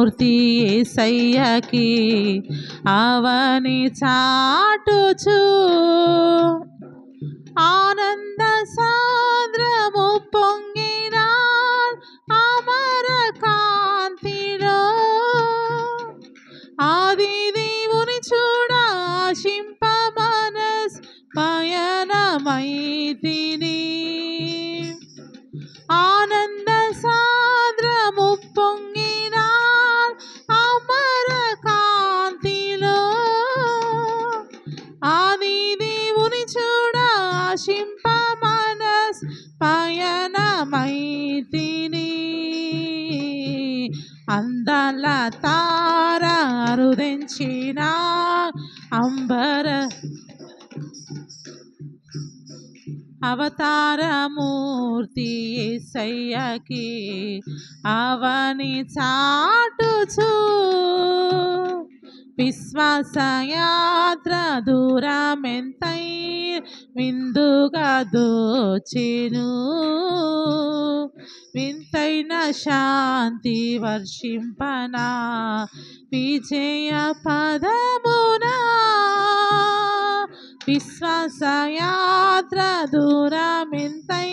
మూర్తి యేసయ్యకి అవని చాటుచు ఆనంద సాద్రము పొంగిన అమర కాంతిలో ఆది దేవుని చూడ ఆశింప మనస్ పయనమైతిని ఆనంద సాద్రము పొంగిన అమర కాంతిలో ఆది దేవుని చూడ ఆశింప మనస్ పయనమైతిని అందాల తార అరుదించిన అంబర అవతారమూర్తి యేసయ్యకి అవని చాటుచు విశ్వాసయాత్ర దూరమెంతై విందుగా దోచెను వింతైన శాంతి వర్షింపనా విజయ పదమునా విశ్వాసయాత్ర దూరమెంతై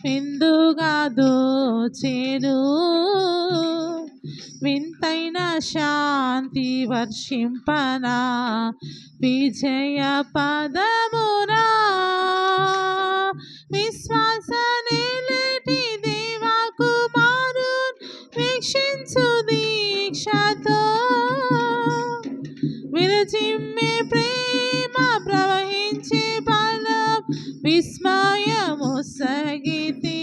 విందుగా దోచెను వింతైన శాంతి వర్షింపనా విజయ పదమునా విశ్వాస నిలిటి దేవా కుమారు వీక్షించు దీక్షతో విరజిమ్మే ప్రేమ ప్రవహించే బలం విస్మయము సగితి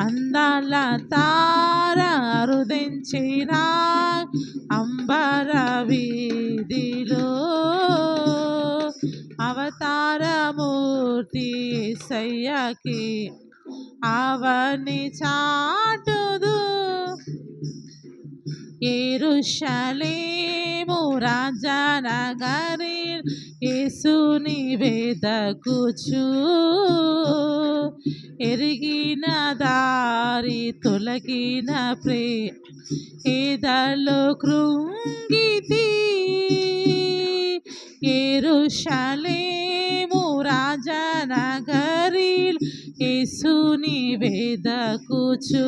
అందాల తార అరుదించిన అంబర వీధిలో అవతారమూర్తి యేసయ్యకి అవని చాటుదు యెరూషలేము రాజనగరి యేసుని వెదకుచు ఎరిగిన దారి తొలగిన ప్రేదలో కృంగితి యెరూషలేము రాజనగరి యేసుని వెదకుచు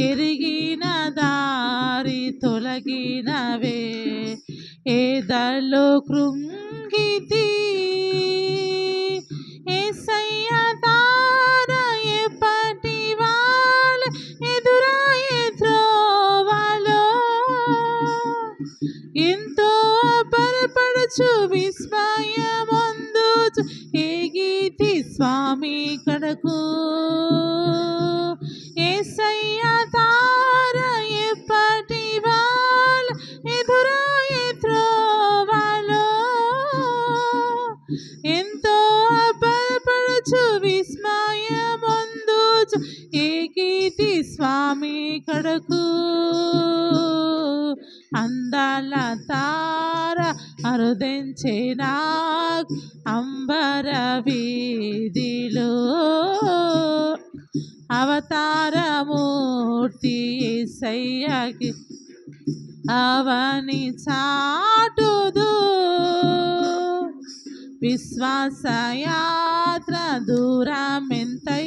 ఎరిగిన దారి తొలగినవే ఏదలో కృంగితి యేసయ్య తార ఎప్పటి వాళ్ళ ఎదురాయే త్రోవలో ఎంతో పరపడుచు విస్మయమందుచు ఏగితి స్వామి కడకు యేసయ్య తార ఎప్పటి వాళ్ళ ఎదురాయే త్రోవలో ఎంతో బలపడుచు విస్మయమందుచు ఏకీతి స్వామి కడకు అందాల తార అరుదించిన అంబర వీధిలో అవతారమూర్తి యేసయ్యకి అవని చాటుదు విశ్వాసయాత్ర దూరమెంతై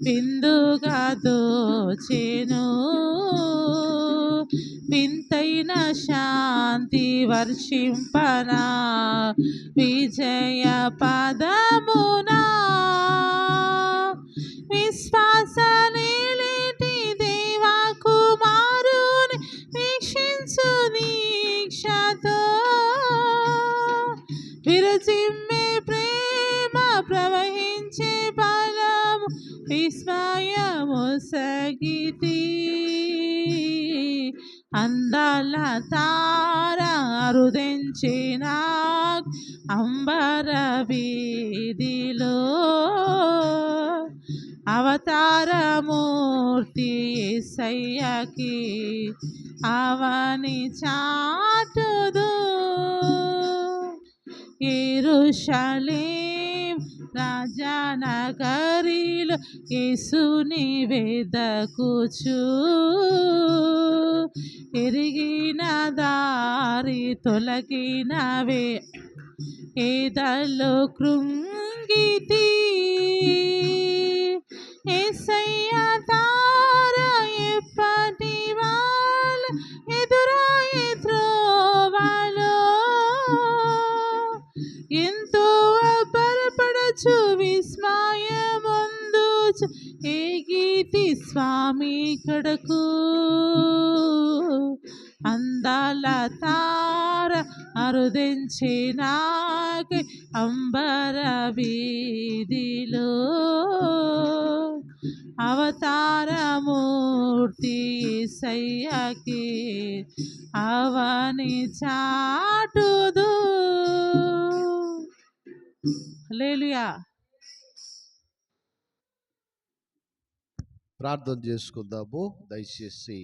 విందుగా దోచెను వింతైన శాంతి వర్షింపనా విజయ పదమునా విశ్వాస నిలిటి దేవా కుమారుని వీక్షించు దీక్షతో విరజిమ్మే ప్రేమ ప్రవహించే బలము విస్మయము సగితి అందాల తార అరుదించిన అంబర వీధిలో అవతారమూర్తి యేసయ్యకి అవని చాటుదు యెరూషలేం రాజా నగరిలో యేసుని వెదకుచు ఎరిగిన దారి తొలగినవే ఏదలో కృంగితి ఏసయ్య తార ఎప్పటి వాళ్ళ ఎదురాయి త్రోవలో ఎంతో బలపడచు విస్మయముందుచు ఏగీతి స్వామి కడకు అందాల తార అరుదించినాకి అంబర వీధిలో అవతారమూర్తి యేసయ్యకి అవని చాటుదు. హల్లెలూయా. ప్రార్థన చేసుకుందాము దయచేసి.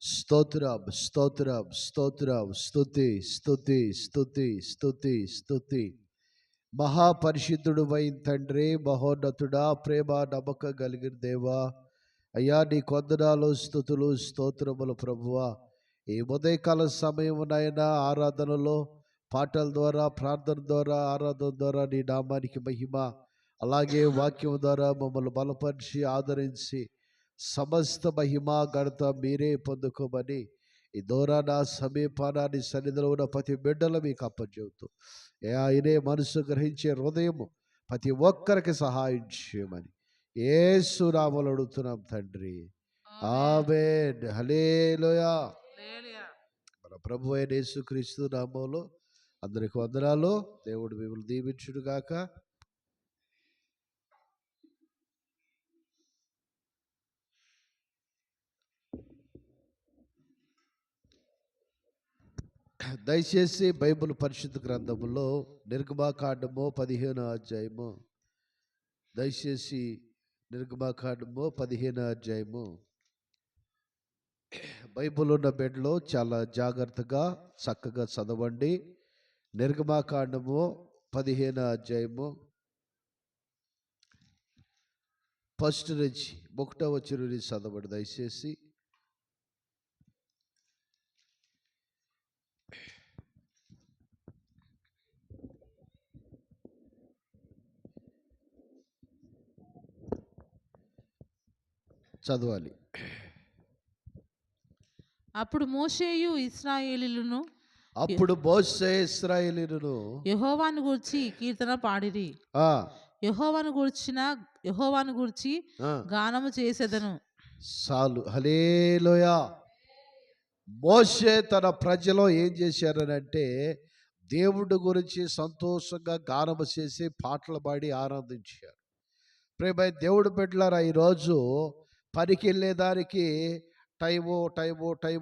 స్తోత్రం స్తోత్రం స్తోత్రం స్తుతి స్తుతి స్తుతి స్తుతి స్తుతి. మహాపరిశుద్ధుడు అయిన తండ్రి, మహోన్నతుడా, ప్రేమ నమ్మకం కలిగిన దేవా, అయ్యా నీ కొందనాలు స్తుతులు స్తోత్రములు ప్రభువా. ఈ ఉదయకాల సమయమునైనా ఆరాధనలో పాటల ద్వారా, ప్రార్థన ద్వారా, ఆరాధన ద్వారా నీ నామానికి మహిమ, అలాగే వాక్యం ద్వారా మమ్మల్ని బలపరిచి ఆదరించి సమస్త మహిమ ఘనత మీరే పొందుకోమని ఈ దూరాన సమీపాన నీ సన్నిధిలో ఉన్న ప్రతి బిడ్డలు మీకు అప్పచెబుతూ ఆయనే మనసు గ్రహించే హృదయము ప్రతి ఒక్కరికి సహాయం చేయమని యేసు నామములో అడుగుతున్నాం తండ్రి, ఆమేన్. హల్లెలూయా. మన ప్రభు అయిన యేసుక్రీస్తు నామములో అందరికి వందనాలు. దేవుడు మిమ్మల్ని దీవించును గాక. దయచేసి బైబిల్ పరిశుద్ధ గ్రంథములో నిర్గమాకాండము 15వ అధ్యాయము, దయచేసి నిర్గమాకాండము 15వ అధ్యాయము బైబిల్ ఉన్న బెడ్లో చాలా జాగ్రత్తగా చక్కగా చదవండి. నిర్గమాకాండము 15వ అధ్యాయము ఫస్ట్ నుంచి 1వ వచనం నుంచి చదవండి దయచేసి. చదవాలి. అప్పుడు మోషేయు ఇశ్రాయేలీయులను యెహోవాను గూర్చి కీర్తన పాడిరి. యెహోవాను గూర్చి గానము చేసేదను. చాలు. హల్లెలూయా. మోషే తన ప్రజలో ఏం చేశారనంటే దేవుడి గురించి సంతోషంగా గానము చేసి పాటలు పాడి ఆనందించారు. ప్రేమ దేవుడు బిడ్డలారా, ఈరోజు పనికి వెళ్ళేదానికి టైం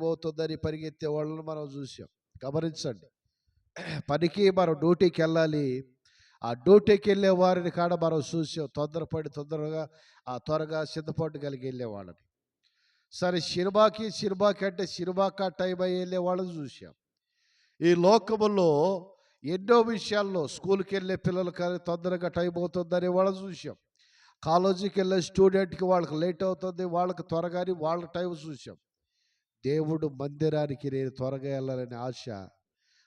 అవుతుందని పరిగెత్తే వాళ్ళని మనం చూసాం. గమనించండి, పనికి మనం డ్యూటీకి వెళ్ళాలి. ఆ డ్యూటీకి వెళ్ళే వారిని కాడ మనం చూసాం త్వరగా సిద్ధపాటు కలిగి వెళ్ళే వాళ్ళని. సరే, సినిమాకి అంటే సినిమాకి టైం అయ్యి వెళ్ళే వాళ్ళని చూసాం. ఈ లోకములో ఎన్నో విషయాల్లో స్కూల్కి వెళ్ళే పిల్లలు కానీ తొందరగా టైం అవుతుందని వాళ్ళని చూసాం. కాలేజీకి వెళ్ళే స్టూడెంట్కి వాళ్ళకి లేట్ అవుతుంది, వాళ్ళకి త్వరగాని వాళ్ళ టైం చూసాం. దేవుడు మందిరానికి నేను త్వరగా వెళ్ళాలని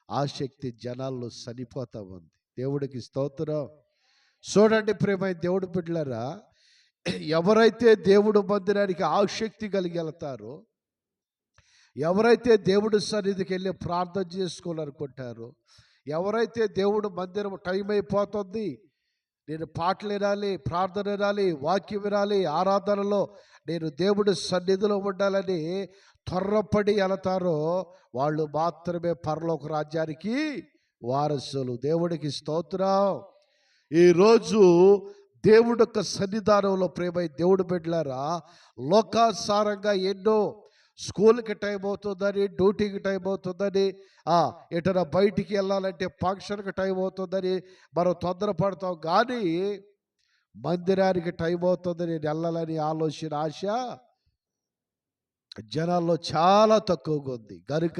ఆసక్తి జనాల్లో చనిపోతా ఉంది. దేవుడికి స్తోత్రం. చూడండి ప్రేమైన దేవుడు బిడ్డలారా, ఎవరైతే దేవుడు మందిరానికి ఆసక్తి కలిగి వెళ్తారో, ఎవరైతే దేవుడి సన్నిధికి వెళ్ళి ప్రార్థన చేసుకోవాలనుకుంటారో, ఎవరైతే దేవుడు మందిరం టైం అయిపోతుంది, నేను పాటలు వినాలి, ప్రార్థన వినాలి, వాక్యం వినాలి, ఆరాధనలో నేను దేవుడి సన్నిధిలో ఉండాలని త్వరపడి వెళతారో వాళ్ళు మాత్రమే పరలోక రాజ్యానికి వారసులు. దేవుడికి స్తోత్రం. ఈరోజు దేవుడి యొక్క సన్నిధానంలో ప్రేమ దేవుడు బిడ్డలారా, లోకాసారంగా ఎన్నో స్కూల్కి టైం అవుతుందని, డ్యూటీకి టైం అవుతుందని, ఎటైనా బయటికి వెళ్ళాలంటే ఫంక్షన్కి టైం అవుతుందని మనం తొందరపడతాం. కానీ మందిరానికి టైం అవుతుంది నేను వెళ్ళాలని ఆశ జనాల్లో చాలా తక్కువగా ఉంది. కనుక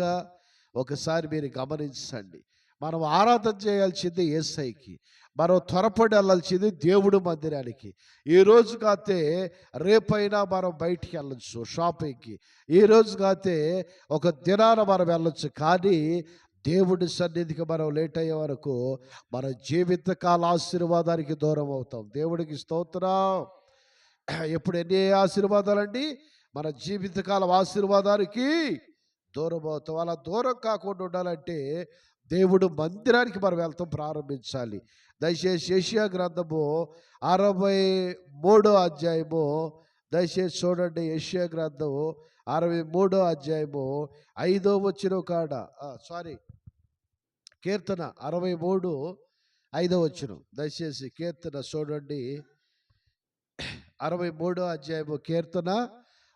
ఒకసారి మీరు గమనించండి, మనం ఆరాధన చేయాల్సింది యేసయ్యకి. మనం త్వరపడి వెళ్ళాల్సింది దేవుడు మందిరానికి. ఈ రోజు కాతే రేపైనా మనం బయటికి వెళ్ళొచ్చు షాపింగ్కి, ఈ రోజు కాతే ఒక దినాన మనం వెళ్ళొచ్చు. కానీ దేవుడి సన్నిధికి మనం లేట్ అయ్యే వరకు మన జీవితకాల ఆశీర్వాదానికి దూరం అవుతాం. దేవుడికి స్తోత్రం. ఎప్పుడు ఎన్ని ఆశీర్వాదాలండి? మన జీవితకాలం ఆశీర్వాదానికి దూరం అవుతాం. అలా దూరం కాకుండా ఉండాలంటే దేవుడు మందిరానికి మనం వెళ్తాం ప్రారంభించాలి. దయచేసి యెషయా గ్రంథము 63 అధ్యాయము దయచేసి చూడండి. యెషయా గ్రంథము 63 అధ్యాయము 5వ వచనం కాడ కీర్తన 63 5వ వచనం. దయచేసి కీర్తన చూడండి. 63 అధ్యాయము కీర్తన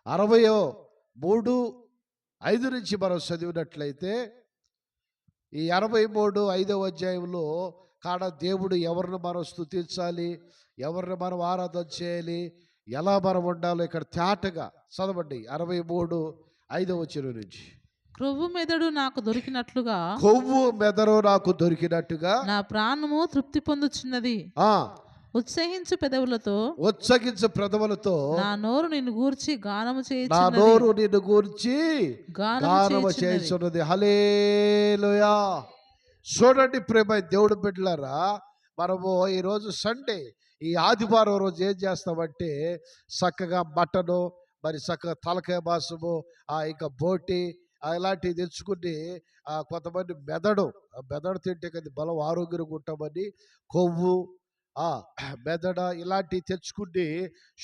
63:5 నుంచి మనం చదివినట్లయితే ఈ 63:5వ అధ్యాయంలో కాడ దేవుడు ఎవరిని మనం స్తుతించాలి, ఎవరిని మనం ఆరాధన చేయాలి, ఎలా మనం ఉండాలో ఇక్కడ తేటగా చదవండి. 63:5వ వచనం నుంచి. క్రొవ్వు మెదడు నాకు దొరికినట్లుగా, కొవ్వు మెదడు నాకు దొరికినట్టుగా నా ప్రాణము తృప్తి పొందుచున్నది. ఉత్సహించు పెదవులతో, ఉత్సహించు పెదవులతో నా నోరు నిన్ను గూర్చి గానము నా చేయుచున్నది. నోరు నిన్ను గూర్చి గానము చేయుచున్నది. చేయుచున్నది. హల్లెలూయా. చూడండి ప్రేమ దేవుడు బిడ్డలారా, మనము ఈరోజు సండే, ఈ ఆదివారం రోజు ఏం చేస్తామంటే చక్కగా మటను, మరి చక్కగా తలకాయ మాసము, ఇంకా బోటి ఇలాంటివి తెచ్చుకుని కొంతమంది మెదడు తింటే కదా బలం, ఆరోగ్యంగా ఉంటామని కొవ్వు మెదడ ఇలాంటివి తెచ్చుకుని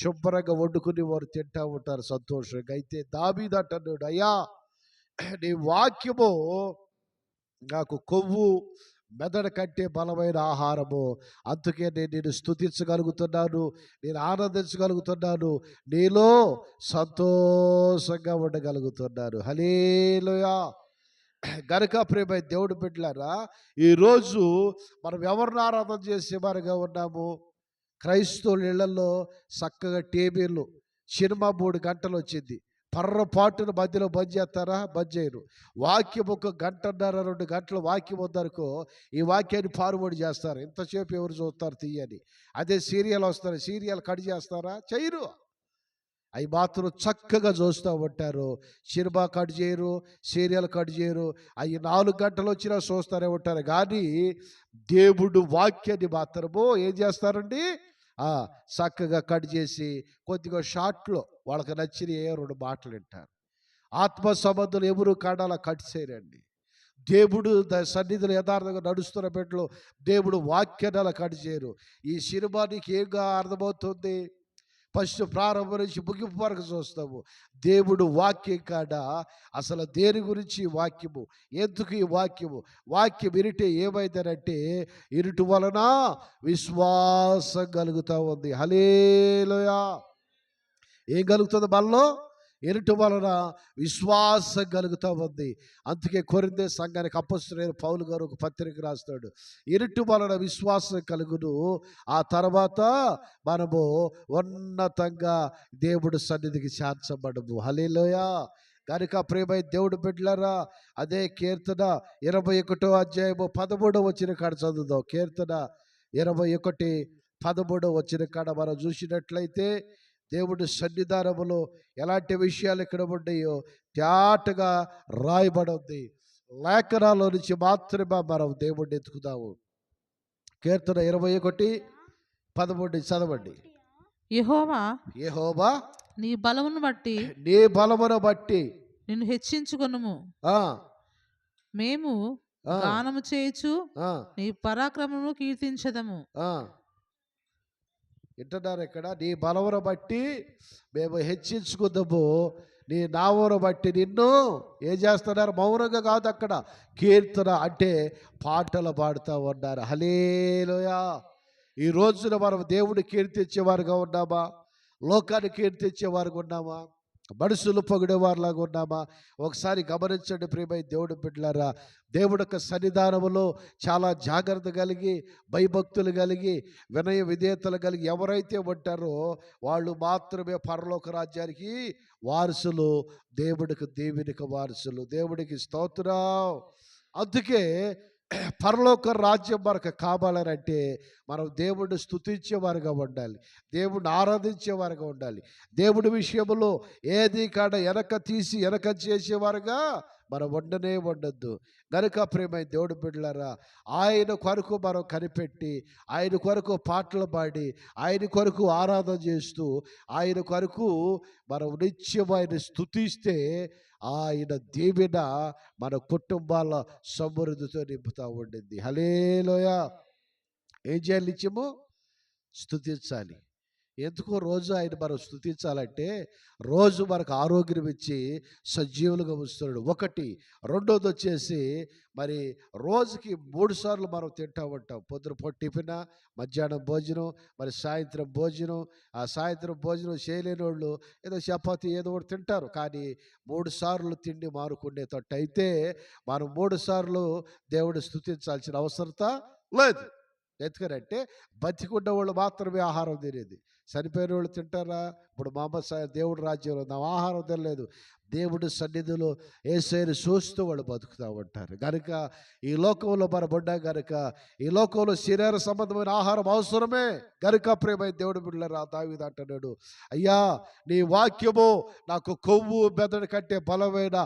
శుభ్రంగా వండుకుని వారు తింటూ ఉంటారు సంతోషంగా. అయితే దావీదు అంటున్నాడు, అయ్యా నీ వాక్యము నాకు కొవ్వు మెదడు కంటే బలమైన ఆహారము. అందుకే నేను నిన్ను స్తుతించగలుగుతున్నాను, నేను ఆనందించగలుగుతున్నాను, నీలో సంతోషంగా ఉండగలుగుతున్నాను. హల్లెలూయా. గనుక ప్రేమ దేవుడు బిడ్డలారా, ఈరోజు మనం ఎవరిని ఆరాధన చేసేవారుగా ఉన్నాము? క్రైస్తవుల ఇళ్లలో చక్కగా టీవీలు, సినిమా 3 గంటలు వచ్చింది, పర్రపాటున మధ్యలో బంద్ చేస్తారా? బంద్ చేయరు. వాక్యం 1 గంటన్నర 2 గంటలు వాక్యం ఉందనుకో, ఈ వాక్యాన్ని ఫార్వర్డ్ చేస్తారు. ఇంతసేపు ఎవరు చూస్తారు తీయని. అదే సీరియల్ వస్తారు, సీరియల్ కట్ చేస్తారా? చేయరు. అవి మాత్రం చక్కగా చూస్తూ ఉంటారు. సినిమా కట్ చేయరు, సీరియల్ కట్ చేయరు. అవి 4 గంటలు వచ్చినా చూస్తూనే ఉంటారు. కానీ దేవుడు వాక్యాన్ని మాత్రము ఏం చేస్తారండి? చక్కగా కట్ చేసి కొద్దిగా షార్ట్లో వాళ్ళకి నచ్చిన 2 మాటలు వింటారు. ఆత్మ సంబంధులు ఎవరు కాడాలా కట్ చేయరండి. దేవుడు సన్నిధిలో యథార్థంగా నడుస్తున్న బిడ్డలు దేవుడు వాక్యాన్ని అలా కట్ చేయరు. ఈ సినిమా నీకు ఏంగా అర్థమవుతుంది? ఫస్ట్ ప్రారంభం నుంచి ముగింపు వరకు చూస్తాము. దేవుడు వాక్యం కాడ అసలు దేని గురించి వాక్యము, ఎందుకు ఈ వాక్యము? వాక్యం వినిటే ఏమైందనంటే ఇరుటు వలన విశ్వాసం కలుగుతూ ఉంది. హల్లెలూయా. ఏం కలుగుతుంది మనలో? ఎరుటు వలన విశ్వాసం కలుగుతూ ఉంది. అందుకే కొరింథీ సంఘానికి అపొస్తలుడైన పౌలు గారు ఒక పత్రిక రాస్తాడు. ఎరుటు వలన విశ్వాసం కలుగును, ఆ తర్వాత మనము ఉన్నతంగా దేవుడు సన్నిధికి చేర్చబడము. హల్లెలూయా. కనుక ప్రియమైన దేవుడు బిడ్డలారా, అదే కీర్తన 21వ అధ్యాయము 13వ వచనం కాడ చదువుదాం. కీర్తన 21:13 వచనం కాడ మనం చూసినట్లయితే దేవుడి సన్నిధానములో ఎలాంటి విషయాలు ఇక్కడ ఉన్నాయో తేటగా రాయబడింది. లేఖనాల నుంచి మాత్రమే మనం దేవుడిని ఎత్తుకుదాము. కీర్తన 21:13 చదవండి. యెహోవా నీ బలమును బట్టి నిన్ను హెచ్చించుకొనుము. మేము గానము చేయుచు నీ పరాక్రమము కీర్తించెదము. వింటున్నారు ఇక్కడ? నీ బలమును బట్టి మేము హెచ్చించుకుందాము, నీ నామమును బట్టి నిన్ను ఏం చేస్తున్నారు? మౌనంగా కాదు, అక్కడ కీర్తన అంటే పాటలు పాడుతూ ఉన్నారు. హల్లెలూయా. ఈ రోజున మనం దేవుని కీర్తించేవారుగా ఉన్నామా? లోకాన్ని కీర్తించేవారుగా ఉన్నామా? మనుషులు పొగిడేవారిలాగా ఉన్నామా? ఒకసారి గమనించండి ప్రియమైన దేవుడి బిడ్డలారా. దేవుడి యొక్క సన్నిధానములో చాలా జాగ్రత్త కలిగి, భయభక్తులు కలిగి, వినయ విధేయతలు కలిగి ఎవరైతే ఉంటారో వాళ్ళు మాత్రమే పరలోక రాజ్యానికి వారసులు, దేవుడికి వారసులు. దేవుడికి స్తోత్రం. అందుకే పరలోక రాజ్యం మనకు కావాలనంటే మనం దేవుడిని స్తుతించేవారుగా ఉండాలి, దేవుడిని ఆరాధించేవారుగా ఉండాలి. దేవుడి విషయంలో ఏది కాడ వెనక తీసి వెనక చేసేవారుగా మనం ఉండొద్దు. గనుక ప్రేమైన దేవుడి బిడ్డలారా, ఆయన కొరకు మనం కనిపెట్టి, ఆయన కొరకు పాటలు పాడి, ఆయన కొరకు ఆరాధన చేస్తూ, ఆయన కొరకు మనం నిత్యం ఆయన స్తుతిస్తే ఆయన దీవెన మన కుటుంబాల సమృద్ధితో నింపుతూ ఉండింది. హల్లెలూయా. ఏం చేయాలి? నిత్యము స్తుతించాలి. ఎందుకు రోజు ఆయన మనం స్తుతించాలంటే, రోజు మనకు ఆరోగ్యం ఇచ్చి సజీవులుగా ఉంచుతున్నాడు ఒకటి. రెండోది వచ్చేసి మరి రోజుకి 3 సార్లు మనం తింటూ ఉంటాం. పొద్దున టిఫిన్, మధ్యాహ్నం భోజనం, మరి సాయంత్రం భోజనం. ఆ సాయంత్రం భోజనం చేయలేని వాళ్ళు ఏదో చపాతి ఏదో ఒకటి తింటారు. కానీ 3 సార్లు తిండి మానుకునేటట్టు అయితే మనం 3 సార్లు దేవుడు స్తుతించాల్సిన అవసరత లేదు. ఎందుకనంటే బతికున్న వాళ్ళు మాత్రమే ఆహారం తినేది. చనిపోయిన వాళ్ళు తింటారా? ఇప్పుడు దేవుడు రాజ్యంలో ఉన్న ఆహారం తినలేదు. దేవుడి సన్నిధిలో యేసయ్యను చూస్తూ వాళ్ళు బతుకుతూ ఉంటారు. కనుక ఈ లోకంలో మనం పడ్డా కనుక ఈ లోకంలో శరీర సంబంధమైన ఆహారం అవసరమే. కనుక ప్రేమైన దేవుడు బిడ్డలారా, దావీదు అంటున్నాడు, అయ్యా నీ వాక్యము నాకు కొవ్వు మెదడు కంటే బలమైన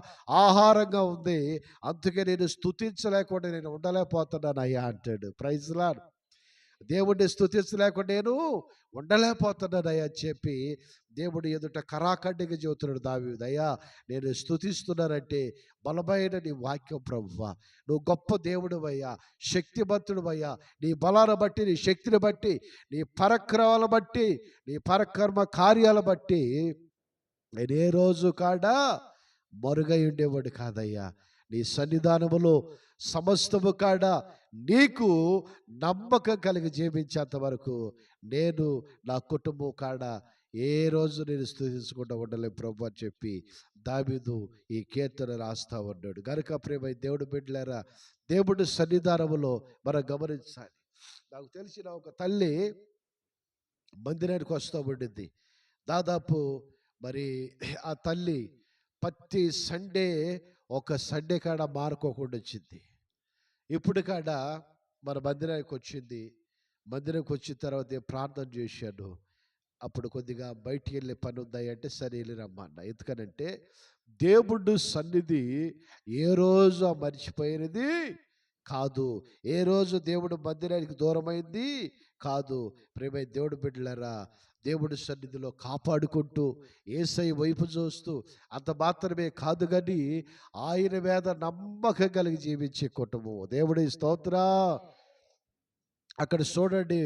ఆహారంగా ఉంది, అందుకే నేను స్తుతించలేకుండా నేను ఉండలేకపోతున్నాను అయ్యా అంటాడు. Praise Lord. దేవుడిని స్తుతించలేకుండా నేను ఉండలేకపోతున్నానయ్యా అని చెప్పి దేవుడు ఎదుట కరాఖండిగా చెబుతున్నాడు దావీదు. అయ్యా నేను స్తుతిస్తున్నానంటే బలమైన నీ వాక్యం ప్రభువా, నువ్వు గొప్ప దేవుడివయ్యా, శక్తిమంతుడివయ్యా, నీ బలాన్ని బట్టి, నీ శక్తిని బట్టి, నీ పరాక్రమాలను బట్టి, నీ పరాక్రమ కార్యాలను బట్టి నేను ఏ రోజు కాడా మరుగై ఉండేవాడు కాదయ్యా. నీ సన్నిధానములో సమస్తము కాడ నీకు నమ్మకం కలిగి జీవించేంత వరకు నేను నా కుటుంబం కాడ ఏ రోజు నేను స్తుతించకుండా ఉండలేను ప్రభు అని చెప్పి దావీదు ఈ కీర్తన రాస్తా ఉన్నాడు. గనుక ప్రేమ దేవుడు బిడ్డలారా, దేవుడి సన్నిధానములో మనం గమనించాలి. నాకు తెలిసిన ఒక తల్లి మందిరానికి వస్తూ ఉండింది. దాదాపు మరి ఆ తల్లి ప్రతి సండే ఒక సండే కాడ మారుకోకుండా వచ్చింది. ఇప్పుడు కాడ మన మందిరానికి వచ్చింది. మందిరానికి వచ్చిన తర్వాత ప్రార్థన చేశాను. అప్పుడు కొద్దిగా బయటికి వెళ్ళే పని ఉందాయి అంటే సరే వెళ్ళి రమ్మన్న. ఎందుకనంటే దేవుడు సన్నిధి ఏ రోజు మర్చిపోయినది కాదు, ఏ రోజు దేవుడు మందిరానికి దూరమైంది కాదు. ప్రేమ దేవుడు బిడ్డలారా, దేవుడి సన్నిధిలో కాపాడుకుంటూ యేసయ్య వైపు చూస్తూ అంత మాత్రమే కాదు కానీ ఆయన మీద నమ్మకం కలిగి జీవించే కుటుంబం. దేవుడి స్తోత్ర. అక్కడ చూడండి,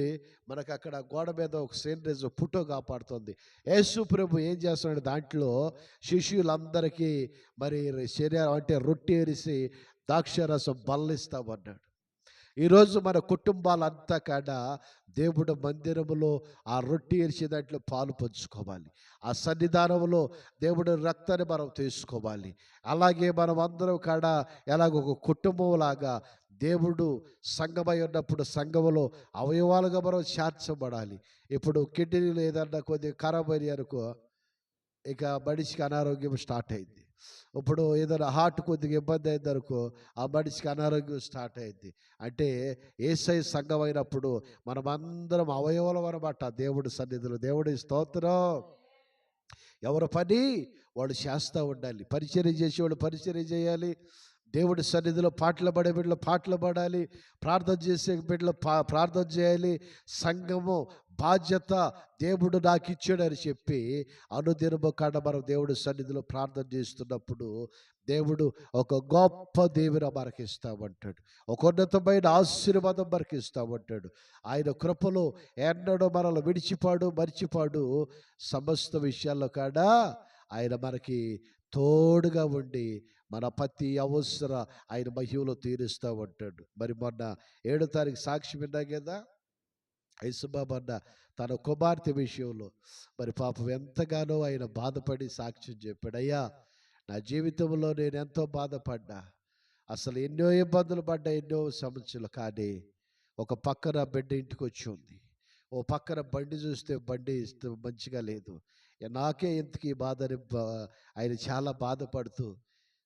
మనకు అక్కడ గోడ మీద ఒక సీనరీస్ ఫోటో కాపాడుతుంది. యేసు ప్రభు ఏం చేస్తున్నాడు, దాంట్లో శిష్యులందరికీ మరి శరీరం అంటే రొట్టె ఏరిసి ద్రాక్షారసం బల్లిస్తామన్నాడు. ఈరోజు మన కుటుంబాలంతా కాడ దేవుడు మందిరములో ఆ రొట్టె ఏర్చే దాంట్లో పాలు పంచుకోవాలి. ఆ సన్నిధానంలో దేవుడి రక్తాన్ని మనం తీసుకోవాలి. అలాగే మనం అందరం కాడ ఎలాగొక కుటుంబం లాగా దేవుడు సంఘమై ఉన్నప్పుడు సంఘములో అవయవాలుగా మనం చేర్చబడాలి. ఇప్పుడు కిడ్నీలు ఏదన్నా కొద్దిగా ఖరాబ్ అయినాయి అనుకో, ఇక మనిషికి అనారోగ్యం స్టార్ట్ అయింది. ఇప్పుడు ఏదైనా హార్ట్ కొద్దిగా ఇబ్బంది అయింది అనుకో, ఆ మనిషికి అనారోగ్యం స్టార్ట్ అయింది. అంటే యేసయ్య సంఘం అయినప్పుడు మనమందరం అవయవాలం అనమాట దేవుడి సన్నిధిలో. దేవుడి స్తోత్రం. ఎవరి పని వాళ్ళు చేస్తూ ఉండాలి. పరిచర్య చేసేవాళ్ళు పరిచర్య చేయాలి. దేవుడి సన్నిధిలో పాటలు పాడే బిడ్డలు పాటలు పాడాలి. ప్రార్థన చేసే బిడ్డలు ప్రార్థన చేయాలి. సంఘము బాధ్యత దేవుడు నాకు ఇచ్చాడని చెప్పి అనుదినము కాడ మనం దేవుడి సన్నిధిలో ప్రార్థన చేస్తున్నప్పుడు దేవుడు ఒక గొప్ప దీవెన మనకి ఇస్తామంటాడు. ఒక ఉన్నతమైన ఆశీర్వాదం మనకి ఇస్తామంటాడు. ఆయన కృపలో ఎన్నడూ మనల్ని విడిచిపాడు మరిచిపాడు. సమస్త విషయాల్లో కాడ ఆయన మనకి తోడుగా ఉండి మన ప్రతి అవసర ఆయన మహిమలో తీరుస్తూ ఉంటాడు. మరి మొన్న 7వ తారీఖు సాక్షి విన్నా కదా, యేసుబాబు అన్న తన కుమార్తె విషయంలో మరి పాపం ఎంతగానో ఆయన బాధపడి సాక్ష్యం చెప్పాడు. అయ్యా నా జీవితంలో నేను ఎంతో బాధపడ్డా, అసలు ఎన్నో ఇబ్బందులు పడ్డా, ఎన్నో సమస్యలు. కానీ ఒక పక్కన బిడ్డ ఇంటికి వచ్చి ఉంది, ఓ పక్కన బండి చూస్తే బండి మంచిగా లేదు, నాకే ఇంతకీ బాధని ఆయన చాలా బాధపడుతూ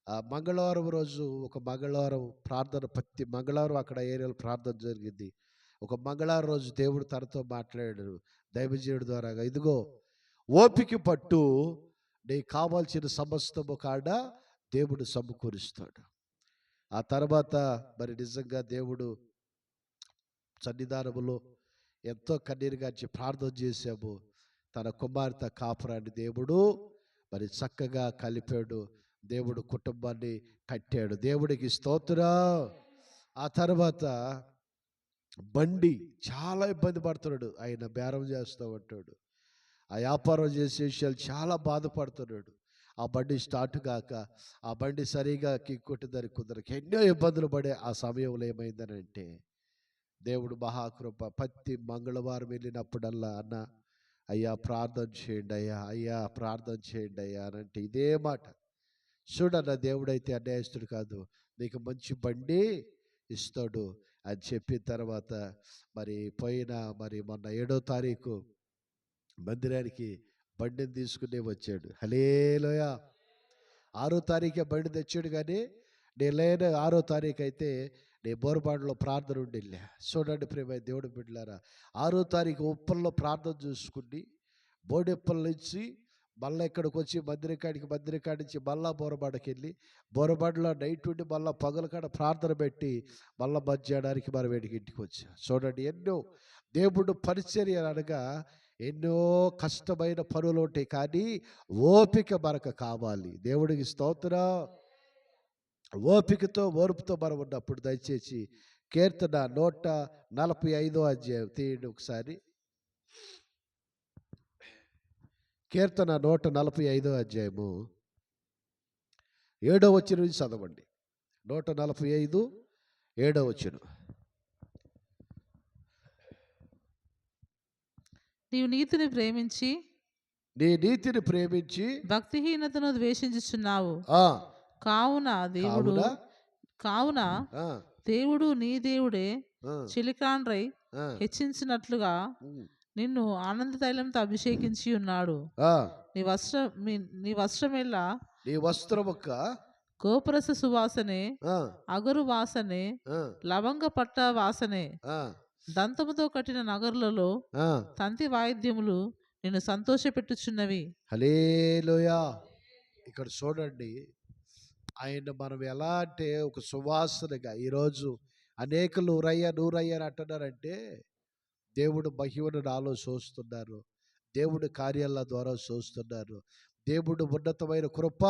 ఆ మంగళవారం రోజు ఒక మంగళవారం ప్రార్థన, ప్రతి మంగళవారం అక్కడ ఏరియాలో ప్రార్థన జరిగింది. ఒక మంగళవారం రోజు దేవుడు తనతో మాట్లాడాడు దైవజనుడి ద్వారా, ఇదిగో ఓపిక పట్టు, నీకు కావాల్సిన సమస్తము కాడ దేవుడు సమకూరుస్తాడు. ఆ తర్వాత మరి నిజంగా దేవుడు సన్నిధానములో ఎంతో కన్నీరు గార్చి ప్రార్థన చేశాము. తన కుమార్తె కాపురాన్ని దేవుడు మరి చక్కగా కలిపాడు. దేవుడు కుటుంబాన్ని కట్టాడు. దేవుడికి స్తోత్రం. ఆ తర్వాత బండి చాలా ఇబ్బంది పడుతున్నాడు. ఆయన బేరం చేస్తూ ఉంటాడు. ఆ వ్యాపారం చేసే విషయాలు చాలా బాధపడుతున్నాడు. ఆ బండి స్టార్ట్ కాక, ఆ బండి సరిగా కిక్కొట్టిందని కుదరక ఎన్నో ఇబ్బందులు పడే ఆ సమయంలో ఏమైందనంటే, దేవుడు మహాకృప. ప్రతి మంగళవారం వెళ్ళినప్పుడల్లా, అన్న అయ్యా ప్రార్థన చేయండి అయ్యా, అయ్యా ప్రార్థన చేయండి అయ్యా అని అంటే ఇదే మాట. చూడన్న, దేవుడైతే అన్యాయస్తుడు కాదు, నీకు మంచి బండి ఇస్తాడు అని చెప్పిన తర్వాత మరి మొన్న 7వ తారీఖు మందిరానికి బండిని తీసుకునే వచ్చాడు. హల్లెలూయా. 6వ తారీఖే బండి తెచ్చాడు, కానీ నేను లేని 6వ తారీఖు అయితే నేను బోరబాడులో ప్రార్థన ఉండి వెళ్ళా. చూడండి ప్రేమ దేవుడు బిడ్డలారా, 6వ తారీఖు ఉప్పల్లో ప్రార్థన చూసుకుని బోడెప్పల నుంచి మళ్ళీ ఇక్కడికి వచ్చి మందిరకాడి నుంచి మళ్ళా బోరబాడకి వెళ్ళి, బోరబాడులో నైట్ ఉండి మళ్ళీ పగల కాడ ప్రార్థన పెట్టి మళ్ళీ మధ్యాహ్నానికి మనం వేడికి ఇంటికి వచ్చా. చూడండి, ఎన్నో దేవుడు పరిచర్య అనగా ఎన్నో కష్టమైన పనులు ఉంటాయి, కానీ ఓపిక మనకు కావాలి. దేవుడికి స్తోత్రం. ఓపికతో ఓర్పుతో మనం ఉన్నప్పుడు దయచేసి కీర్తన 145వ అధ్యాయం తీయండి ఒకసారి. కీర్తన 145వ అధ్యాయము 7వ వచనం నుంచి చదవండి. 145 7వ వచనం. నీవు నీతిని ప్రేమించి నీ నీతిని ప్రేమించి భక్తిహీనతను ద్వేషించుచున్నావు. కావున దేవుడు నీ దేవుడే చిలికాండ్రై హెచ్చించినట్లుగా నిన్ను ఆనంద తైలంతో అభిషేకించి ఉన్నాడు. నీ వస్త్రము గోపురస సువాసనే, అగరు వాసనే, లవంగ పట్ట వాసనే, దంతముతో కట్టిన నగరులలో తంతి వాయిద్యములు నిన్ను సంతోషపెట్టుచున్నవి. హల్లెలూయా. ఇక్కడ చూడండి, ఆయన మనం ఎలా అంటే ఒక సువాసనగా, ఈరోజు అనేకులు నూరయ్య అంటున్నారంటే దేవుడు మహిమను నాలో చూస్తున్నారు, దేవుడు కార్యాల ద్వారా చూస్తున్నారు, దేవుడు ఉన్నతమైన కృప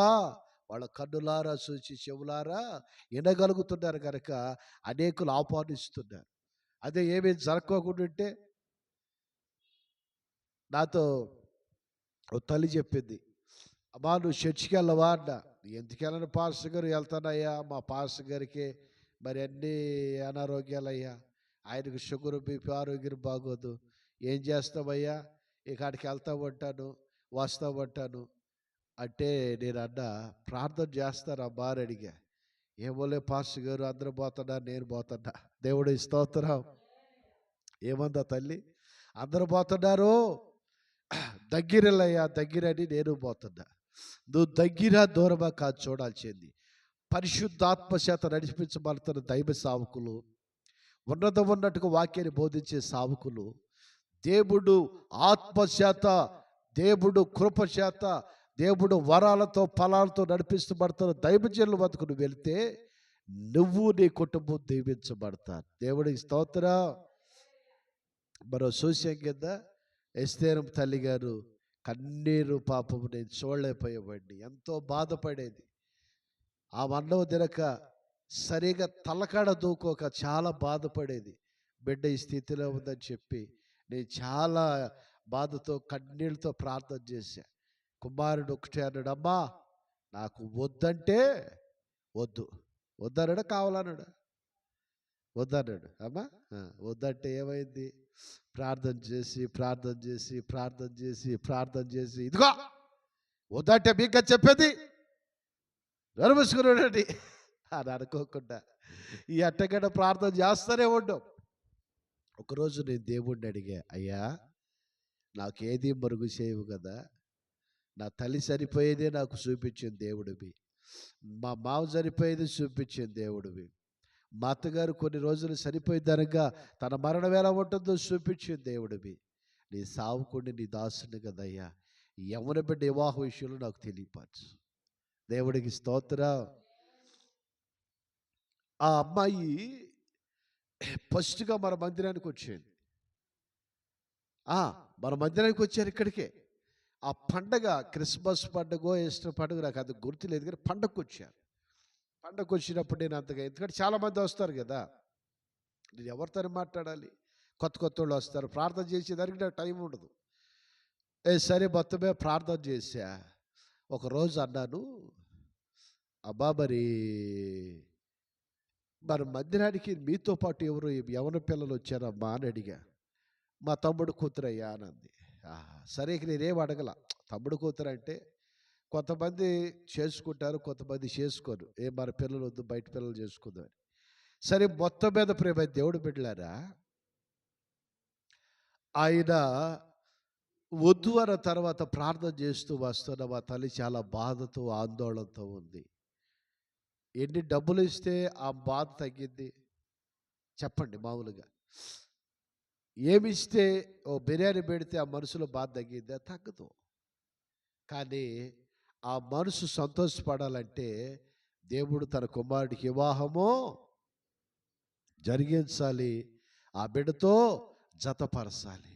వాళ్ళ కన్నులారా చూసి చెవులారా వినగలుగుతున్నారు కనుక అనేకులు ఆహ్వానిస్తున్నారు. అదే ఏమీ జరగకుండా ఉంటే, నాతో ఓ తల్లి చెప్పింది, అమ్మా నువ్వు చర్చికి వెళ్ళవా అన్న. ఎందుకు వెళ్ళను పాస్టర్ గారు, వెళ్తానయ్యా, మా పాస్టర్ గారికి మరి అన్ని అనారోగ్యాలయ్యా, ఆయనకు షుగర్ బీపీ ఆరోగ్యం బాగోదు, ఏం చేస్తామయ్యా, ఇక అక్కడికి వెళ్తా ఉంటాను వస్తూ ఉంటాను అంటే, నేను అన్న ప్రార్థన చేస్తారమ్మా అని అడిగా. ఏమోలే పాస్టర్ గారు, అందరూ పోతున్నా, నేను పోతున్నా. దేవుడు స్తోత్రం. ఏమందా తల్లి, అందరూ పోతున్నారు, దగ్గరలయ్యా దగ్గరని నేను పోతున్నా. నువ్వు దగ్గర దూరమా కాదు చూడాల్సింది, పరిశుద్ధాత్మ చేత నడిపించబడుతున్న దైవ సావుకులు, ఉన్నట్టుగా వాక్యాన్ని బోధించే సావుకులు, దేవుడు ఆత్మచేత, దేవుడు కృప చేత, దేవుడు వరాలతో ఫలాలతో నడిపిస్తబడుతున్న దైవజనుల వద్దకు నువ్వు వెళితే నువ్వు నీ కుటుంబం దీవించబడతారు. దేవుడికి స్తోత్రం. మరో సూచ్యం కింద ఎస్తేరం తల్లి గారు కన్నీరు పాపము నేను చూడలేకపోయేవాడిని, ఎంతో బాధపడేది. ఆ అన్నం తినక సరిగా తలకాడ దూకోక చాలా బాధపడేది. బిడ్డ ఈ స్థితిలో ఉందని చెప్పి నేను చాలా బాధతో కన్నీళ్ళతో ప్రార్థన చేశా. కుమారుడు ఒకటే అన్నాడు, అమ్మా నాకు వద్దంటే వద్దన్నాడు, కావాలన్నాడు, వద్దన్నాడు. అమ్మా వద్దంటే ఏమైంది, ప్రార్థన చేసి ఇదిగో వద్దంటే మీకు చెప్పేది నరమూసుకున్నాడండి అని అనుకోకుండా ఈ అట్టగడ్డ ప్రార్థన చేస్తూనే ఉండం. ఒకరోజు నేను దేవుడిని అడిగా, అయ్యా నాకు ఏది మరుగు చేయవు కదా, నా తల్లి సరిపోయేదే నాకు చూపించింది దేవుడివి, మా మావ చనిపోయేది చూపించింది దేవుడివి. మా అత్తగారు కొన్ని రోజులు చనిపోయేదనగా తన మరణం ఎలా ఉంటుందో చూపించింది దేవుడివి. నీ సావుకుండి నీ దాసుని కదయ్యా, యవ్వన బిడ్డ వివాహ విషయంలో నాకు తెలియపరచు. దేవుడికి స్తోత్రం. ఆ అమ్మాయి ఫస్ట్గా మన మందిరానికి వచ్చింది. మన మందిరానికి వచ్చారు ఇక్కడికే. ఆ పండగ క్రిస్మస్ పండుగ ఈస్టర్ పండుగ నాకు అది గుర్తులేదు, కానీ పండగకు వచ్చారు. పండగకు వచ్చినప్పుడు నేను అంతగా, ఎందుకంటే చాలామంది వస్తారు కదా, నేను ఎవరితో మాట్లాడాలి, కొత్త కొత్త వాళ్ళు వస్తారు, ప్రార్థన చేసేదానికి నాకు టైం ఉండదు. సరే మొత్తమే ప్రార్థన చేశా. ఒకరోజు అన్నాను, అబ్బా మరి మన మందిరానికి మీతో పాటు ఎవరు యవన పిల్లలు వచ్చారమ్మా అని అడిగా. మా తమ్ముడు కూతురయ్యా అని అంది. సరే ఇక నేనేం అడగల. తమ్ముడు కూతురు అంటే కొంతమంది చేసుకుంటారు, కొంతమంది చేసుకోరు. మన పిల్లలు వద్దు, బయట పిల్లలు చేసుకుందాం. సరే మొత్తం మీద ప్రేమ దేవుడు బిడ్డలారా, ఆయన వద్దు అన్న తర్వాత ప్రార్థన చేస్తూ వస్తున్న మా తల్లి చాలా బాధతో ఆందోళనతో ఉంది. ఎన్ని డబ్బులు ఇస్తే ఆ బాధ తగ్గింది చెప్పండి? మామూలుగా ఏమి ఇస్తే, ఓ బిర్యానీ పెడితే ఆ మనసులో బాధ తగ్గిందా? తగ్గదు. కానీ ఆ మనసు సంతోషపడాలంటే దేవుడు తన కుమారుడికి వివాహము జరిగించాలి, ఆ బిడ్డతో జతపరచాలి.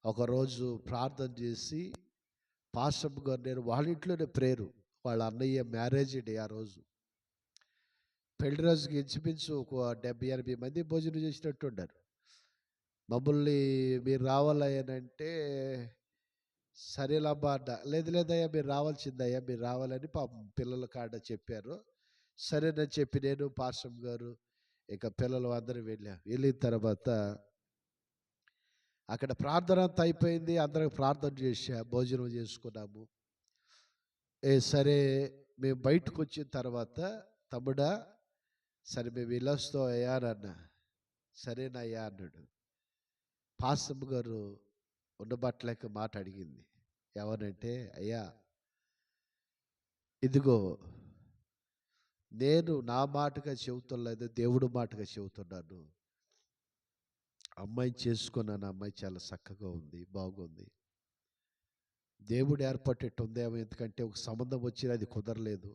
ఒకరోజు ప్రార్థన చేసి పాస్టర్ గారు, నేను వాళ్ళ ఇంట్లోనే ప్రేరు, వాళ్ళ అన్నయ్య మ్యారేజ్ డే. ఆ రోజు పెళ్లి రోజుకి ఇంచుమించు ఒక 70-80 మంది భోజనం చేసినట్టు ఉన్నారు. మమ్మల్ని మీరు రావాలనంటే సరేలమ్మా అన్న. లేదు లేదయ్యా మీరు రావాల్సిందయ్యా, మీరు రావాలని పాపం పిల్లల కాడ చెప్పారు. సరేనని చెప్పి నేను పాస్టర్ గారు ఇక పిల్లలు అందరూ వెళ్ళిన తర్వాత అక్కడ ప్రార్థన అంతా అయిపోయింది. అందరం ప్రార్థన చేసా, భోజనం చేసుకున్నాము. సరే మేము బయటకు వచ్చిన తర్వాత, తమ్ముడా సరే మేము వెళ్ళొస్తాం అయ్యా అన్న. సరేనయ్యా అన్నాడు. పాస్టర్ గారు ఉండబట్టలేక మాట అడిగింది. ఎవరంటే, అయ్యా ఇదిగో నేను నా మాటగా చెబుతలేదు, దేవుడు మాటగా చెబుతున్నాను. అమ్మాయిని చేసుకున్నాను, అమ్మాయి చాలా చక్కగా ఉంది, బాగుంది. దేవుడు ఏర్పడేట్టుందేమో, ఎందుకంటే ఒక సంబంధం వచ్చినా అది కుదరలేదు.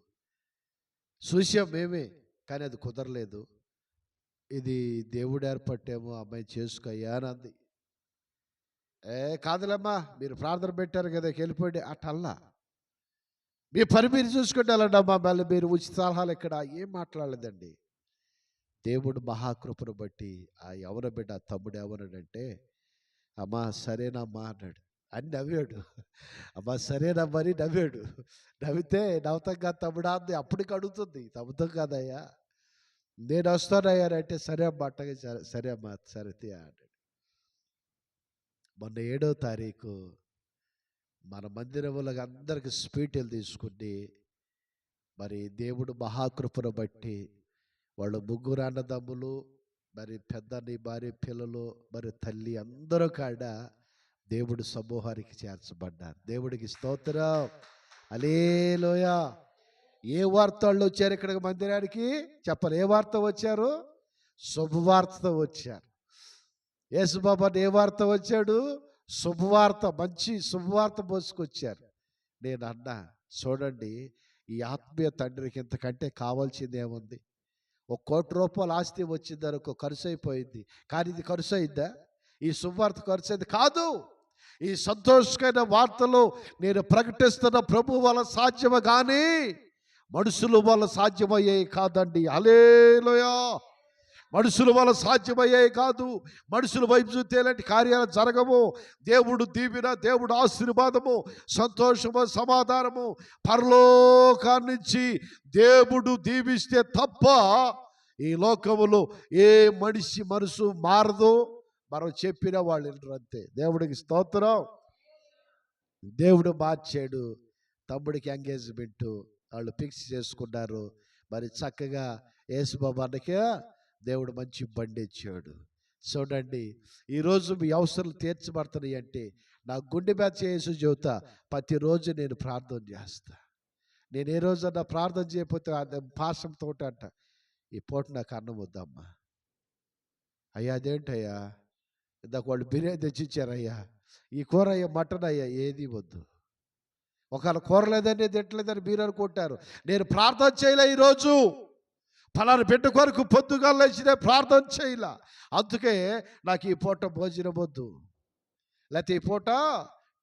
చూసాం మేమే, కానీ అది కుదరలేదు. ఇది దేవుడు ఏర్పట్టేమో, అమ్మాయి చేసుకోయ్యా అని అంది. కాదులమ్మా మీరు ప్రార్థన పెట్టారు కదా, వెళ్ళిపోండి అట్టల్లా. మీ పని మీరు చూసుకుంటే వెళ్ళండమ్మా, మళ్ళీ మీరు ఉచిత సలహాలు ఇక్కడ ఏం మాట్లాడలేదండి. దేవుడు మహాకృపను బట్టి ఆ యవన బిడ్డ తమ్ముడు ఏమన్నాడంటే, అమ్మా సరేనమ్మా అన్నాడు. అని నవ్వాడు. అమ్మా సరేనమ్మా అని నవ్వాడు. నవ్వితే నవ్వుతాం కాదు తమ్ముడా అంది. అప్పటికి అడుగుతుంది, నవ్వుతాం కాదయ్యా, నేను వస్తానయ్యా అంటే, సరే అమ్మా అట్టగా సరే అమ్మా సరే అన్నాడు. మొన్న 7వ తారీఖు మన మందిరంలో అందరికి స్వీట్లు తీసుకుని, మరి దేవుడు మహాకృపను బట్టి వాళ్ళు ముగ్గురు అన్నదమ్ములు, మరి పెద్దని భార్య పిల్లలు, మరి తల్లి అందరూ కాడ దేవుడు సమూహానికి చేర్చబడ్డారు. దేవుడికి స్తోత్రం, హల్లెలూయా. ఏ వార్త వాళ్ళు వచ్చారు ఇక్కడికి మందిరానికి చెప్పరు? ఏ వార్త వచ్చారు? శుభవార్తతో వచ్చారు. యేసుబాబు ఏ వార్త వచ్చాడు? శుభవార్త, మంచి శుభవార్త మోసుకొచ్చారు. నేను అన్నా, చూడండి ఈ ఆత్మీయ తండ్రికి ఇంతకంటే కావాల్సింది ఏముంది? 1 కోటి రూపాయల ఆస్తి వచ్చింది అనుకో, ఖర్చు అయిపోయింది. కానీ ఇది ఖర్చు అయిందా? ఈ శుభవార్త ఖర్చు అయింది కాదు. ఈ సంతోషకరమైన వార్తలు నేను ప్రకటిస్తున్న ప్రభు వల్ల సాధ్యమ, కానీ మనుషుల వల్ల సాధ్యమయ్యాయి కాదండి. హల్లెలూయా. మనుషుల వల్ల సాధ్యమయ్యాయి కాదు. మనుషుల వైపు చూస్తే ఎలాంటి కార్యాలు జరగవు. దేవుడు దీవెన, దేవుడు ఆశీర్వాదము, సంతోషము, సమాధానము పరలోకాన్ని నుంచి దేవుడు దీవిస్తే తప్ప ఈ లోకములో ఏ మనిషి మనసు మారదు. మనం చెప్పిన వాళ్ళు వినరు అంతే. దేవుడికి స్తోత్రం. దేవుడు మార్చాడు. తమ్ముడికి ఎంగేజ్మెంట్ వాళ్ళు ఫిక్స్ చేసుకున్నారు. మరి చక్కగా యేసుబాబు అన్నకే దేవుడు మంచి బండి ఇచ్చాడు. చూడండి, ఈరోజు మీ అవసరాలు తీర్చబడుతున్నాయి అంటే నా గుండె మీద చేసి చెబుతా, ప్రతిరోజు నేను ప్రార్థన చేస్తా. నేను ఏ రోజన్నా ప్రార్థన చేయకపోతే పాశంతో అంట, ఈ పూట నాకు అన్నం వద్దమ్మా. అయ్యా అదేంటయ్యా, ఇందాక వాళ్ళు బిర్యానీ తెచ్చిచ్చారయ్యా, ఈ కూర అయ్యా, మటన్ అయ్యా, ఏది వద్దు. ఒకవేళ కూర లేదని తిట్టలేదని మీరు అనుకుంటారు. నేను ప్రార్థన చేయలే ఈరోజు, ఫలానా బిడ్డ కొరకు పొద్దుగా లేచినే ప్రార్థన చేయలే, అందుకే నాకు ఈ పూట భోజనం వద్దు, లేకపోతే ఈ పూట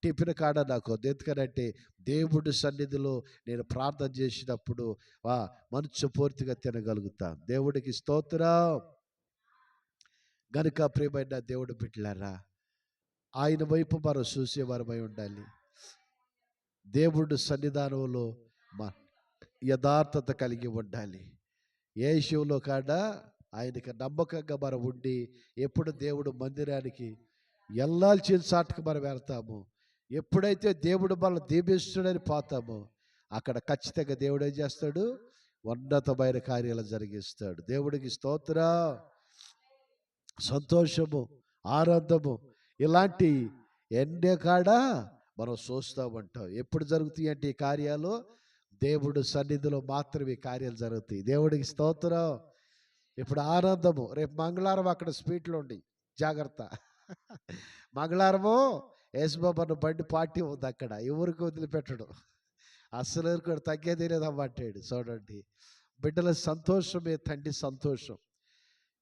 టిఫిన్ కాడ నాకు వద్దు. ఎందుకనంటే దేవుడి సన్నిధిలో నేను ప్రార్థన చేసినప్పుడు మనస్ఫూర్తిగా తినగలుగుతాను. దేవుడికి స్తోత్రం. గనుక ప్రియమైన దేవుడు బిడ్డలారా, ఆయన వైపు మనం చూసేవారమై ఉండాలి. దేవుడు సన్నిధానంలో యథార్థత కలిగి ఉండాలి. ఏ విషయంలో కాడ ఆయనకి నమ్మకంగా మనం ఉండి, ఎప్పుడు దేవుడు మందిరానికి వెళ్ళాల్సిన చాటుకు మనం వెళ్తాము, ఎప్పుడైతే దేవుడు మనం దీపిస్తుడని పోతామో, అక్కడ ఖచ్చితంగా దేవుడు ఏం చేస్తాడు, ఉన్నతమైన కార్యాలు జరిగిస్తాడు. దేవుడికి స్తోత్రం. సంతోషము, ఆనందము ఇలాంటి ఎండే కాడ మనం చూస్తూ ఉంటాం. ఎప్పుడు జరుగుతాయి అంటే ఈ కార్యాలు దేవుడు సన్నిధిలో మాత్రమే కార్యాలు జరుగుతాయి. దేవుడికి స్తోత్రం. ఇప్పుడు ఆనందము, రేపు మంగళవారం అక్కడ స్వీట్లు ఉండి జాగ్రత్త. మంగళవారము యేసుబాబు బండి పార్టీ ఉంది అక్కడ, ఎవరికి వదిలిపెట్టడు, అస్సలు ఎవరికి తగ్గేది లేదమ్మంటాడు. చూడండి బిడ్డల సంతోషమే తండ్రి సంతోషం.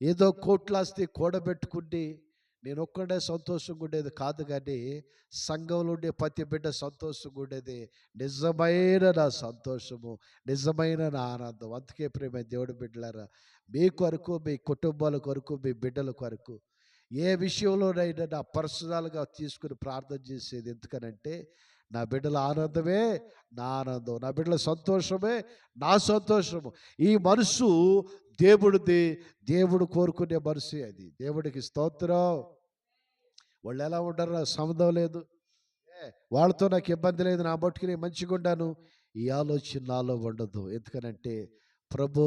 ఏదో కోట్లాస్తి కూడబెట్టుకుంటే నేను ఒక్కడే సంతోషంగా ఉండేది కాదు, కానీ సంఘంలో ఉండే ప్రతి బిడ్డ సంతోషంగా ఉండేది నిజమైన నా సంతోషము, నిజమైన నా ఆనందం. అందుకే ప్రేమ దేవుడి బిడ్డలారా, మీ కొరకు, మీ కుటుంబాల కొరకు, మీ బిడ్డల కొరకు ఏ విషయంలోనైనా నా పర్సనల్గా తీసుకుని ప్రార్థన చేసేది. ఎందుకనంటే నా బిడ్డల ఆనందమే నా ఆనందం, నా బిడ్డల సంతోషమే నా సంతోషము. ఈ మనసు దేవుడిది, దేవుడు కోరుకునే మనసు అది. దేవుడికి స్తోత్రం. వాళ్ళు ఎలా ఉంటారో నాకు సంబంధం లేదు, వాళ్ళతో నాకు ఇబ్బంది లేదు, నా బట్టుకుని మంచిగా ఉండాను, ఈ ఆలోచన నాలో ఉండదు. ఎందుకనంటే ప్రభు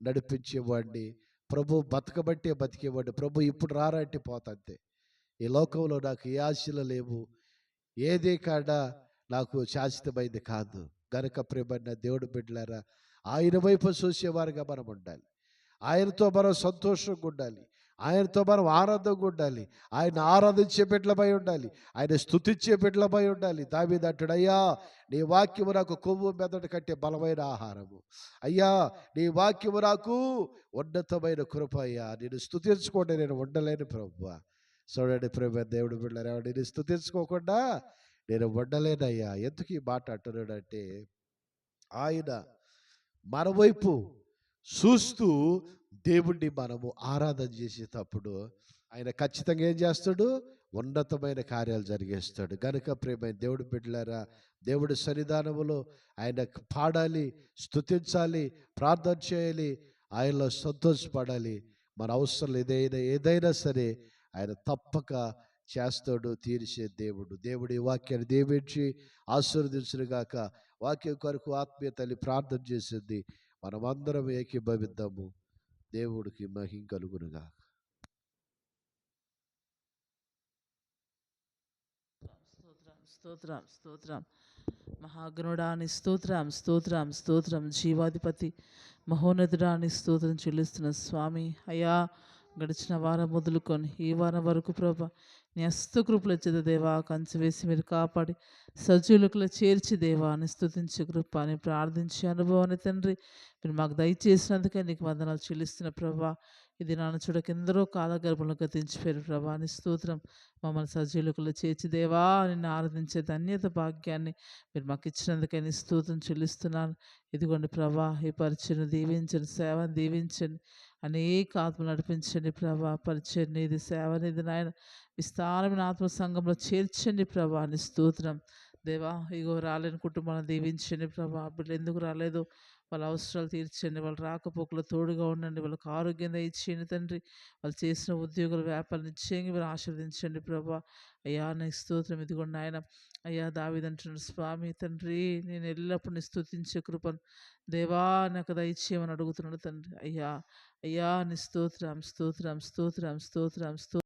నడిపించేవాడిని, ప్రభు బతకబట్టే బతికేవాడిని. ప్రభు ఇప్పుడు రారంటే పోతంతే. ఈ లోకంలో నాకు ఏ ఆశలు లేవు, ఏదే కాడ నాకు శాశ్వతమైంది కాదు. గనుక ప్రియమైన దేవుడు బిడ్డలారా, ఆయన వైపు చూసేవారుగా మనం ఉండాలి, ఆయనతో మనం సంతోషంగా ఉండాలి, ఆయనతో మనం ఆనందంగా ఉండాలి, ఆయన ఆరాధించే బిడ్డలమై ఉండాలి, ఆయన స్తుతించే బిడ్డలమై ఉండాలి. దావీదు అంటాడు, అయ్యా నీ వాక్యము నాకు కొవ్వు మెదడు కంటే బలమైన ఆహారము, అయ్యా నీ వాక్యము నాకు ఉన్నతమైన కృప, అయ్యా నేను స్తుతించుకోండి నేను ఉండలేను ప్రభువా. చూడండి ప్రేమ దేవుడు బిడ్డలారా, నేను స్తుతించుకోకుండా నేను ఉండలేనయ్యా. ఎందుకు ఈ మాట అంటున్నాడంటే, ఆయన మన వైపు చూస్తూ దేవుణ్ణి మనము ఆరాధన చేసేటప్పుడు ఆయన ఖచ్చితంగా ఏం చేస్తాడు, ఉన్నతమైన కార్యాలు జరిగేస్తాడు. కనుక ప్రేమ దేవుడి బిడ్డలారా, దేవుడి సన్నిధానములో ఆయన పాడాలి, స్తుతించాలి, ప్రార్థన చేయాలి, ఆయనలో సంతోషపడాలి. మన అవసరం ఏదైనా సరే ఆయన తప్పక చేస్తాడు, తీర్చే దేవుడు. దేవుడి వాక్యాన్ని దీవించి ఆశీర్వదించునుగాక. వాక్యం కొరకు ఆత్మీయ తల్లి ప్రార్థన చేసింది, మనమందరం ఏకీభవిద్దాము. దేవుడికి మహిమ కలుగునుగా. స్తోత్రం స్తోత్రం మహాగణుడాని స్తోత్రం స్తోత్రం స్తోత్రం. జీవాధిపతి మహోన్నతుడాని స్తోత్రం చెల్లిస్తున్న స్వామి. అయ్యా గడిచిన వారం మొదలుకొని ఈ వారం వరకు ప్రభా నీ హస్తకృపల చేత దేవా కంచె వేసి మీరు కాపాడి సజీవులకులో చేర్చి దేవా అని స్తుతించే కృప అని ప్రార్థించే అనుభవాన్ని తండ్రి మీరు మాకు దయచేసినందుకే నీకు వందనాలు చెల్లిస్తున్న ప్రభా. ఇది నాన్న చూడక ఎందరో కాలగర్భంలో గతించిపోయారు ప్రభా అని స్తోత్రం. మమ్మల్ని సజీవులకులో చేర్చి దేవా నిన్ను ఆరాధించే ధన్యత భాగ్యాన్ని మీరు మాకు ఇచ్చినందుకే నీ స్తోత్రం చెల్లిస్తున్నాను. ఇదిగోండి ప్రభా, ఈ పరిచయను దీవించండి, సేవను దీవించండి, అనేక ఆత్మలు నడిపించండి ప్రభా. పరిచయం నీది, సేవ నీది నాయన. విస్తారమైన ఆత్మ సంఘంలో చేర్చండి ప్రభా అని స్తోత్రం. దేవా ఇగో రాలేని కుటుంబాలను దీవించండి ప్రభా. బిడ్డలు ఎందుకు రాలేదు వాళ్ళ అవసరాలు తీర్చండి, వాళ్ళ రాకపోకలు తోడుగా ఉండండి, వాళ్ళకి ఆరోగ్యం ఇచ్చేయండి తండ్రి. వాళ్ళు చేసిన ఉద్యోగుల వ్యాపారం నిశ్చయంగా మీరు ఆశీర్వదించండి ప్రభా. అయ్యా నీకు స్తోత్రం. ఇదిగోండి ఆయన అయ్యా దావీదంటున్నాడు, స్వామి తండ్రి నేను ఎల్లప్పుడు నీ స్తుతించే కృపను దేవా నాకు దయచేయమని అడుగుతున్నాడు తండ్రి. అయ్యా అయ్యా నీ స్తోత్రం స్తోత్రం స్తోత్రం స్తోత్రం స్తోత్రం.